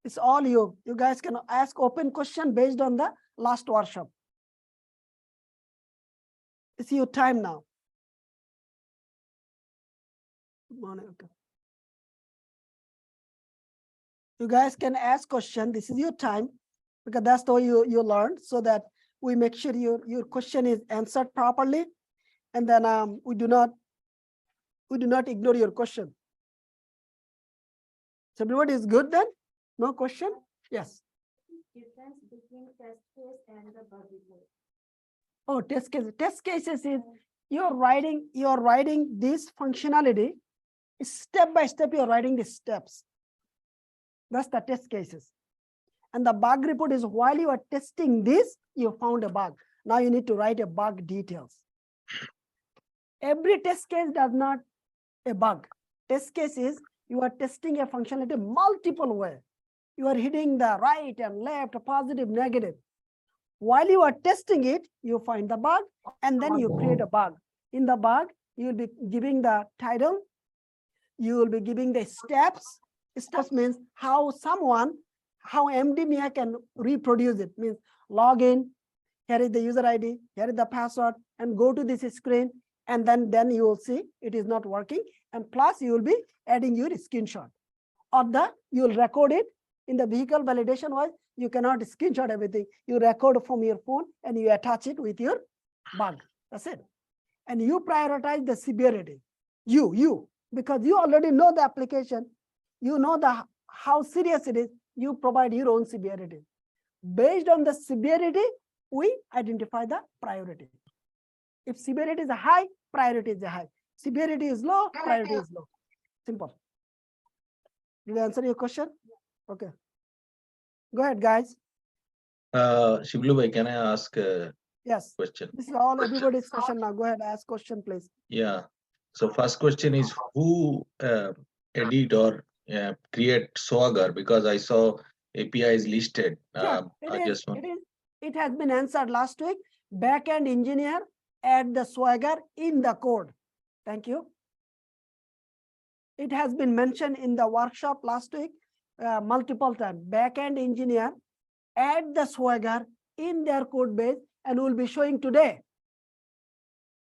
It's all you. You guys can ask open question based on the last workshop. It's your time now. Good morning. Okay. You guys can ask question. This is your time because that's the way you learn, so that we make sure your question is answered properly, and then we do not ignore your question. So everybody is good then? No question? Yes. Difference between test case and the bug report. Oh, test cases. Test cases is you're writing this functionality step by step. You're writing the steps. That's the test cases. And the bug report is while you are testing this, you found a bug. Now you need to write a bug details. Every test case does not a bug. Test case is you are testing a functionality multiple ways. You are hitting the right and left, positive, negative. While you are testing it, you find the bug, and then you create a bug. In the bug, you will be giving the title. You will be giving the steps. Steps means how MDMA can reproduce it. Means log in, here is the user ID, here is the password, and go to this screen, and then you will see it is not working. And plus you will be adding your screenshot. Or you will record it in the vehicle validation wise. You cannot screenshot everything. You record from your phone and you attach it with your bug. That's it. And you prioritize the severity. Because you already know the application. You know how serious it is. You provide your own severity. Based on the severity, we identify the priority. If severity is high, priority is high. Severity is low, priority is low. Simple. Did I answer your question? Okay. Go ahead, guys. Shiblu bhai, can I ask a question? This is all everybody's question now. Go ahead, ask question, please. Yeah. So first question is who edit or create Swagger? Because I saw API is listed. It has been answered last week. Backend engineer add the Swagger in the code. Thank you. It has been mentioned in the workshop last week multiple times. Backend engineer add the Swagger in their code base, and we'll be showing today.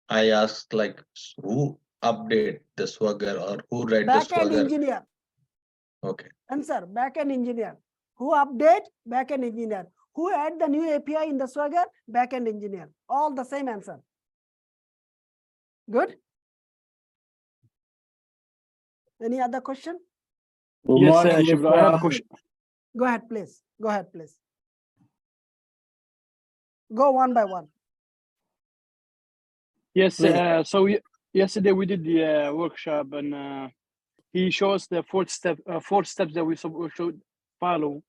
I asked like who update the Swagger or who write the Swagger? Backend engineer. Okay. Answer, backend engineer. Who update? Backend engineer. Who add the new API in the Swagger? Backend engineer. All the same answer. Good? Any other question? Yes, Shiblu, I have a question. Go ahead, please. Go ahead, please. Go one by one. Yes, so yesterday we did the workshop, and he shows the four steps that we should follow.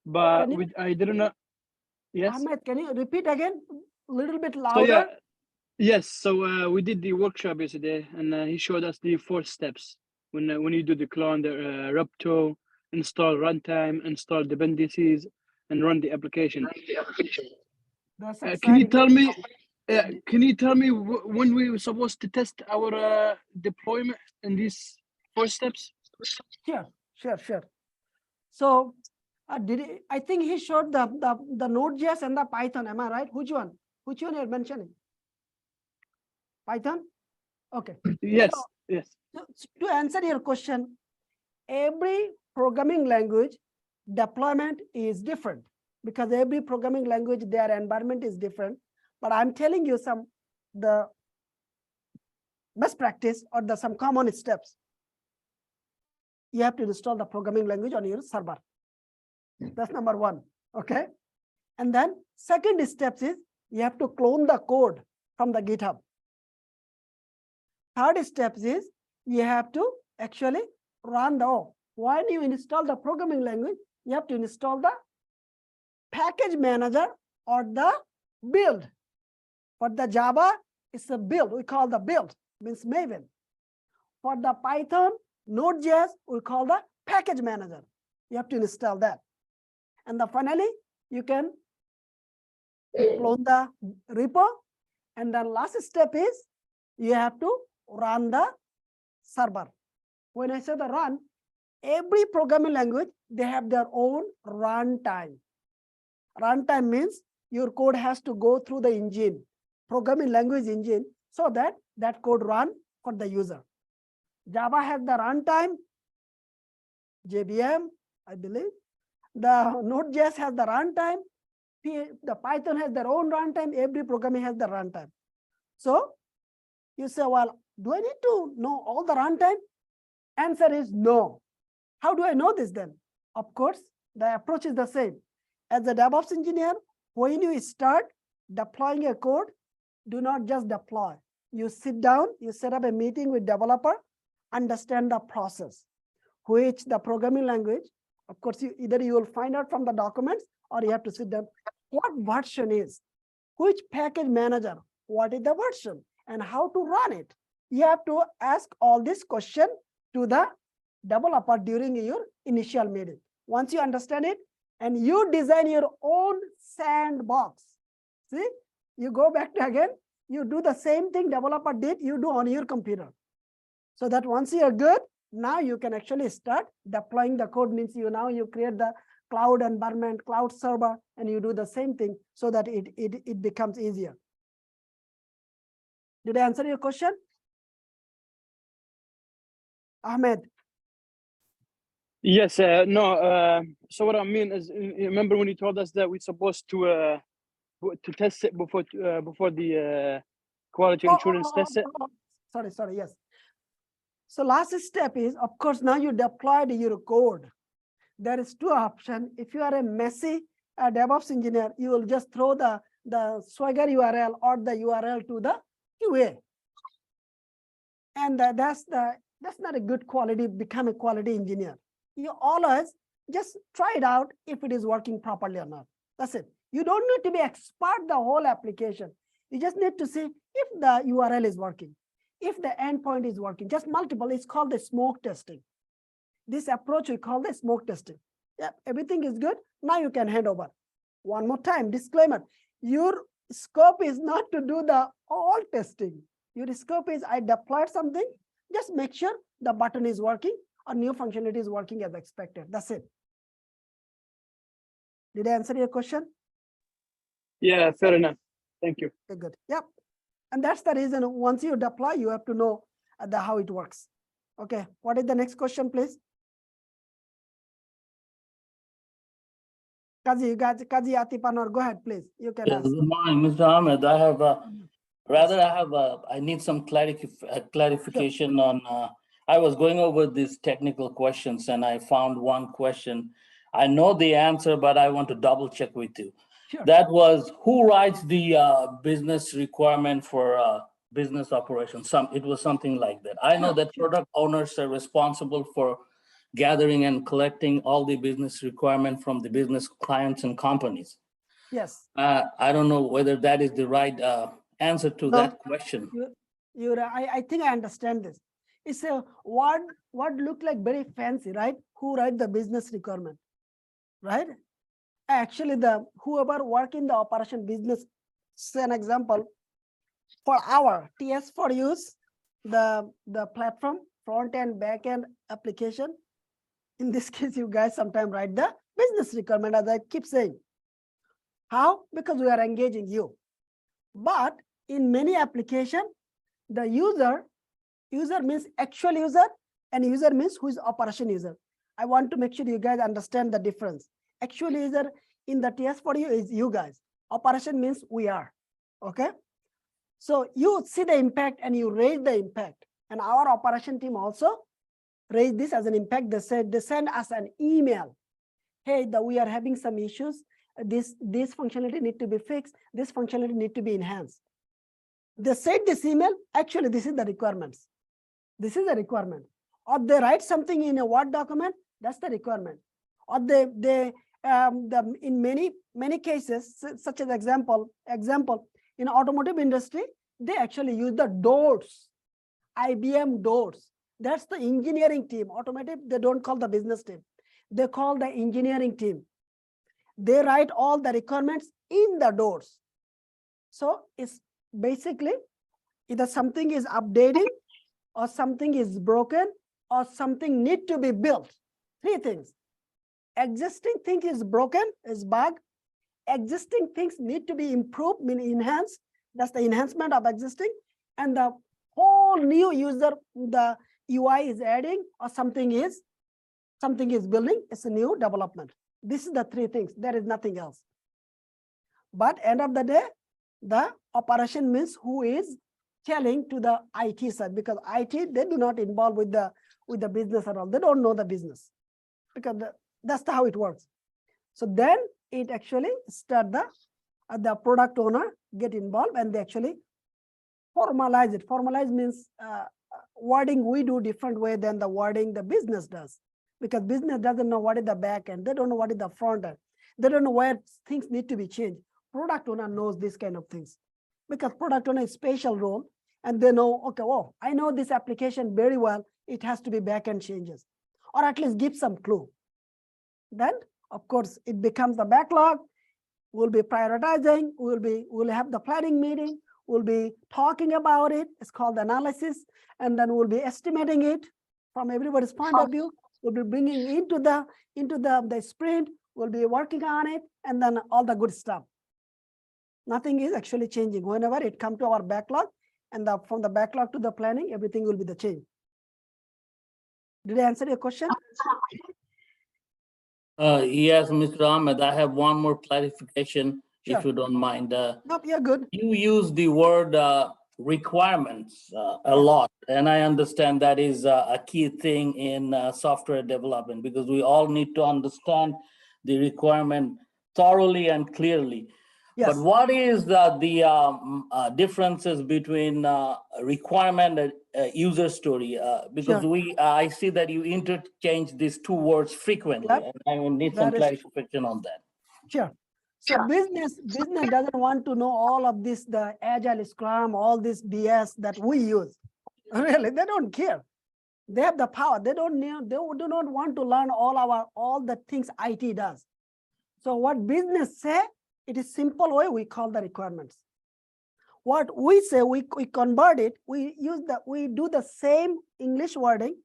But I didn't know. Yes. Ahmed, can you repeat again a little bit louder? So, yeah. Yes. So we did the workshop yesterday, and he showed us the 4 steps when you do the clone, the Rapto, install runtime, install dependencies, and run the application. Can you tell me? Can you tell me when we were supposed to test our deployment in these 4 steps? Sure. So I think he showed the Node.js and the Python. Am I right? Which one you're mentioning? Python? Okay. Yes. So, yes. To answer your question, every programming language deployment is different because every programming language, their environment is different. But I'm telling you the best practice or some common steps. You have to install the programming language on your server. That's number 1. Okay. And then second steps is you have to clone the code from the GitHub. Third steps is you have to actually run when you install the programming language, you have to install the package manager or the build. For the Java, it's a build. We call the build, means Maven. For the Python, Node.js, we call the package manager. You have to install that. And then finally, you can clone the repo. And then last step is you have to run the server. When I say the run, Every programming language, they have their own runtime. Runtime means your code has to go through the engine, programming language engine, so that that code run for the user. Java has the runtime, JVM, I believe. The Node.js has the runtime. The Python has their own runtime. Every programming has the runtime. So you say, well, do I need to know all the runtime? Answer is no. How do I know this then? Of course, the approach is the same. As a DevOps engineer, when you start deploying a code, do not just deploy. You sit down, you set up a meeting with developer, understand the process, which the programming language, of course, either you will find out from the documents or you have to sit down. What version is, which package manager, what is the version, and how to run it. You have to ask all these questions to the developer during your initial meeting. Once you understand it, and you design your own sandbox. See, you go back to again, you do the same thing developer did, you do on your computer. So that once you are good, now you can actually start deploying the code. Means you create the cloud environment, cloud server, and you do the same thing so that it becomes easier. Did I answer your question? Ahmed. Yes, no. So what I mean is, you remember when you told us that we're supposed to test it before the quality assurance test it? Sorry, yes. So last step is, of course, now you deployed your code. There is two options. If you are a messy DevOps engineer, you will just throw the Swagger URL or the URL to the QA. And that's not a good quality, become a quality engineer. You always just try it out if it is working properly or not. That's it. You don't need to be expert the whole application. You just need to see if the URL is working, if the endpoint is working, just multiple. It's called the smoke testing. This approach we call the smoke testing. Yeah, everything is good. Now you can hand over. One more time, disclaimer. Your scope is not to do the all testing. Your scope is I deployed something, just make sure the button is working or new functionality is working as expected. That's it. Did I answer your question? Yeah, fair enough. Thank you. Okay, good. Yep. And that's the reason once you deploy, you have to know how it works. Okay, what is the next question, please? Kazi Atipanor, go ahead, please. You can Yes, ask. good morning, Mr. Ahmed. I need some clarification on, I was going over these technical questions and I found one question. I know the answer, but I want to double check with you. Sure. That was, who writes the business requirement for business operations? It was something like that. I know that product owners are responsible for gathering and collecting all the business requirement from the business clients and companies. Yes. I don't know whether that is the right answer to that question. I think I understand this. It's a what look like very fancy, right? Who write the business requirement, right? Actually, whoever work in the operation business, say an example, for our TS for use, the platform, front end, back end application. In this case, you guys sometimes write the business requirement, as I keep saying. How? Because we are engaging you. But in many applications, the user means actual user, and user means who is operation user. I want to make sure you guys understand the difference. Actual user in the TS for you is you guys. Operation means we are. Okay. So you see the impact and you raise the impact. And our operation team also raise this as an impact. They send us an email. Hey, we are having some issues. This functionality need to be fixed. This functionality need to be enhanced. They said this email, actually, this is the requirements. This is the requirement. Or they write something in a Word document, that's the requirement. Or in many cases, such as example, in automotive industry, they actually use the doors, IBM doors. That's the engineering team. Automotive, they don't call the business team. They call the engineering team. They write all the requirements in the doors. So it's basically either something is updating or something is broken or something need to be built. Three things. Existing thing is broken, is bug. Existing things need to be improved, mean enhanced. That's the enhancement of existing. And the whole new user, the UI is adding or something is building. It's a new development. This is the three things. There is nothing else. But end of the day, the operation means who is telling to the IT side, because IT, they do not involve with the business at all. They don't know the business because that's how it works. So then it actually start the product owner get involved and they actually formalize it. Formalize means wording we do different way than the wording the business does, because business doesn't know what is the back end. They don't know what is the front end. They don't know where things need to be changed. Product owner knows this kind of things, because product owner is special role and they know, okay, oh, I know this application very well. It has to be back-end changes, or at least give some clue. Then, of course, it becomes the backlog. We'll be prioritizing. We'll have the planning meeting. We'll be talking about it. It's called analysis. And then we'll be estimating it from everybody's point of view. We'll be bringing into the sprint. We'll be working on it, and then all the good stuff. Nothing is actually changing. Whenever it comes to our backlog, and from the backlog to the planning, everything will be the change. Did I answer your question? Yes, Mr. Ahmed, I have one more clarification, Sure. if you don't mind. Nope, you're good. You use the word requirements a lot, and I understand that is a key thing in software development, because we all need to understand the requirement thoroughly and clearly. Yes. But what is the differences between requirement and user story? Because Sure. I see that you interchange these two words frequently, Yep. and I will need some That is clarification on that. Sure. So business doesn't want to know all of this, the Agile Scrum, all this BS that we use. Really, they don't care. They have the power. They don't need, they do not want to learn all the things IT does. So what business say, it is simple way we call the requirements. What we say, we convert it, we do the same English wording,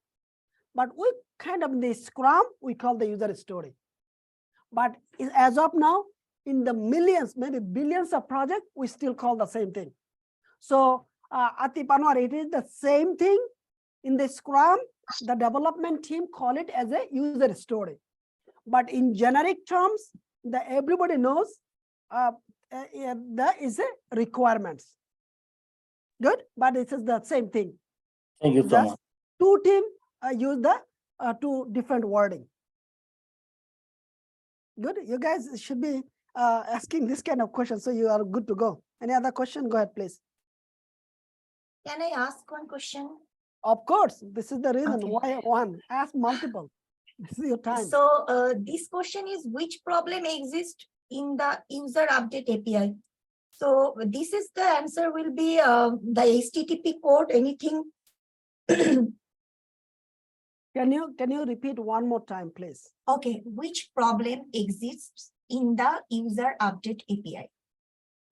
but we kind of in the Scrum, we call the user story. But as of now, in the millions, maybe billions of projects, we still call the same thing. So Atif Anwar, it is the same thing in the Scrum. The development team call it as a user story. But in generic terms, everybody knows that is a requirements. Good, but it is the same thing. Thank you so Just much. two teams use the two different wording. Good, you guys should be asking this kind of question, so you are good to go. Any other question? Go ahead, please. Can I ask one question? Of course, this is the reason Okay. why one. Ask multiple. This is your time. So this question is, which problem exists in the user update API? So this is the answer will be the HTTP code, anything. Can you repeat one more time, please? Okay, which problem exists in the user update API?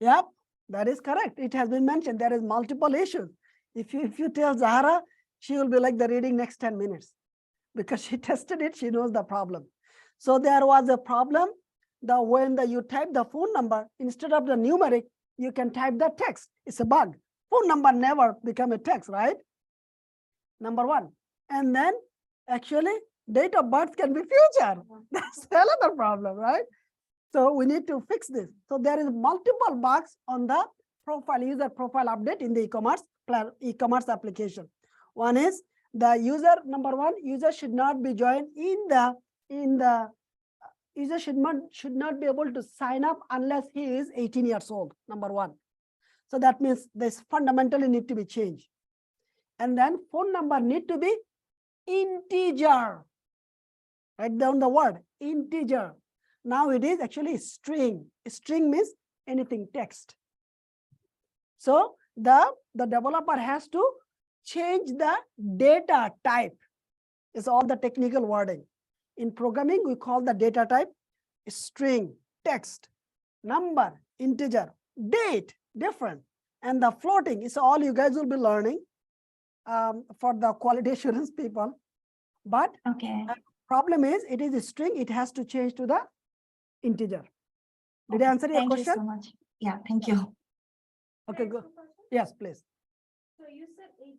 Yep, that is correct. It has been mentioned. There is multiple issues. If you tell Zahara, she will be like the reading next 10 minutes because she tested it. She knows the problem. So there was a problem that when you type the phone number, instead of the numeric, you can type the text. It's a bug. Phone number never become a text, right? Number one. And then actually date of birth can be future. That's another problem, right? So we need to fix this. So there is multiple bugs on the user profile update in the e-commerce application. One is the user, number one, user should not be joined user should not be able to sign up unless he is 18 years old, number one. So that means this fundamentally need to be changed. And then phone number need to be integer. Write down the word integer. Now it is actually string. String means anything text. So the developer has to change the data type. It's all the technical wording. In programming, we call the data type string, text, number, integer, date, different. And the floating is all you guys will be learning for the quality assurance people. But Okay. Problem is, it is a string, it has to change to the integer. Did I answer your Thank question? you so much. Yeah, thank you. Okay, go. Yes, please. So you said 18,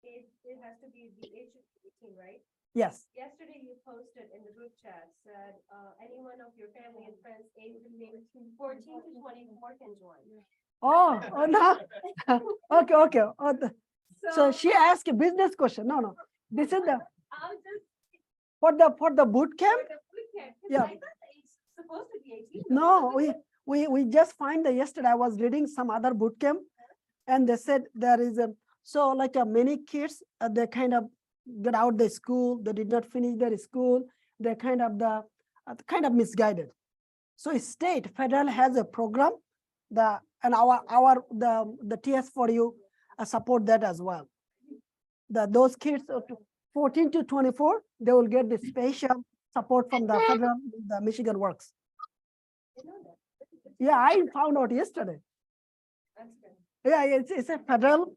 it has to be the age of 18, right? Yes. Yesterday you posted in the group chat said, anyone of your family and friends aged between 14 to 24 can join. Oh, oh no. Okay, okay. Oh, so she asked a business question. No, no. This is the I'm just for the boot camp. for the boot camp, 'cause Yeah. I thought the age is supposed to be 18. No, we just find that yesterday I was reading some other boot camp, and they said there is a so like many kids they kind of get out the school, they did not finish their school, they kind of misguided. So state federal has a program, and the TS for you support that as well. Those kids 14 to 24, they will get the special support from the federal, the Michigan Works. I know that. Yeah, I found out yesterday. That's good. Yeah, it's a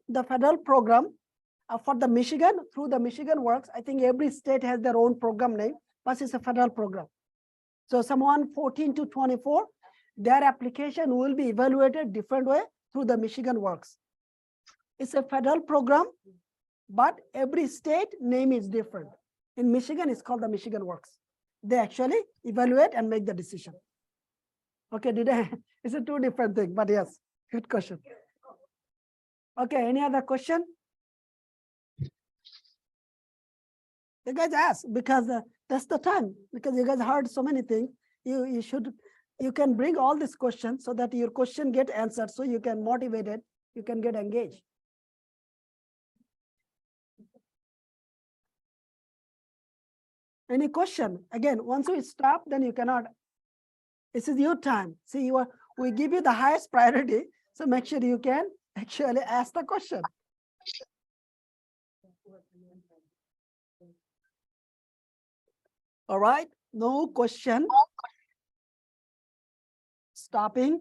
the federal program for the Michigan, through the Michigan Works. I think every state has their own program name, but it's a federal program. So someone 14 to 24, their application will be evaluated different way through the Michigan Works. It's a federal program, but every state name is different. In Michigan, it's called the Michigan Works. They actually evaluate and make the decision. Okay, it's a two different thing, but yes, good question. Okay, any other question? You guys ask, because that's the time, because you guys heard so many things. You can bring all these questions so that your question get answered, so you can motivate it, you can get engaged. Any question? Again, once we stop, then you cannot. This is your time. See, we give you the highest priority, so make sure you can actually ask the question. All right, no question. Stopping.